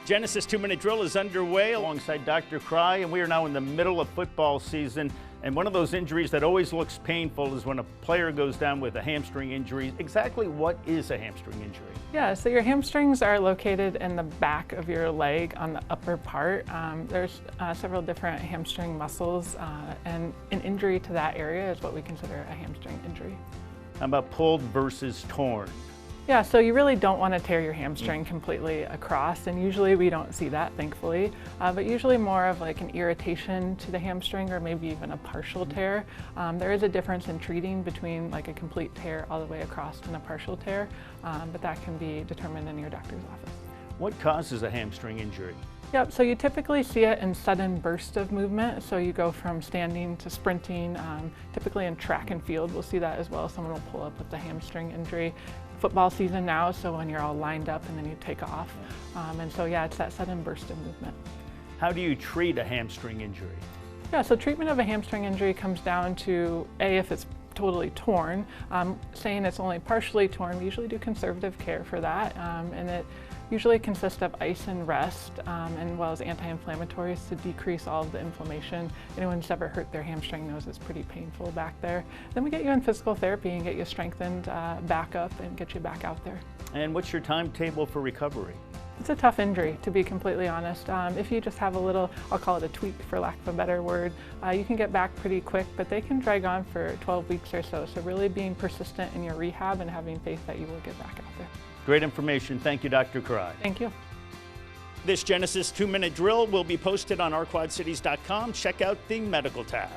Genesis 2-minute drill is underway alongside Dr. Krei, and we are now in the middle of football season. And one of those injuries that always looks painful is when a player goes down with a hamstring injury. Exactly what is a hamstring injury? Yeah, so your hamstrings are located in the back of your leg on the upper part. There's several different hamstring muscles, and an injury to that area is what we consider a hamstring injury. How about pulled versus torn? Yeah, so you really don't want to tear your hamstring completely across, and usually we don't see that, thankfully, but usually more of like an irritation to the hamstring or maybe even a partial tear. There is a difference in treating between like a complete tear all the way across and a partial tear, but that can be determined in your doctor's office. What causes a hamstring injury? Yep, so you typically see it in sudden bursts of movement. So you go from standing to sprinting. Typically in track and field, we'll see that as well. Someone will pull up with a hamstring injury. Football season now, so when you're all lined up and then you take off. And so yeah, it's that sudden burst of movement. How do you treat a hamstring injury? Yeah, so treatment of a hamstring injury comes down to if it's totally torn. Saying it's only partially torn, we usually do conservative care for that, and it usually consists of ice and rest, as well as anti-inflammatories to decrease all of the inflammation. Anyone who's ever hurt their hamstring knows it's pretty painful back there. Then we get you in physical therapy and get you strengthened back up and get you back out there. And what's your timetable for recovery? It's a tough injury, to be completely honest. If you just have a little, I'll call it a tweak for lack of a better word, you can get back pretty quick, but they can drag on for 12 weeks or so. So really being persistent in your rehab and having faith that you will get back out there. Great information. Thank you, Dr. Krei. Thank you. This Genesis 2-minute drill will be posted on ourquadcities.com. Check out the medical tab.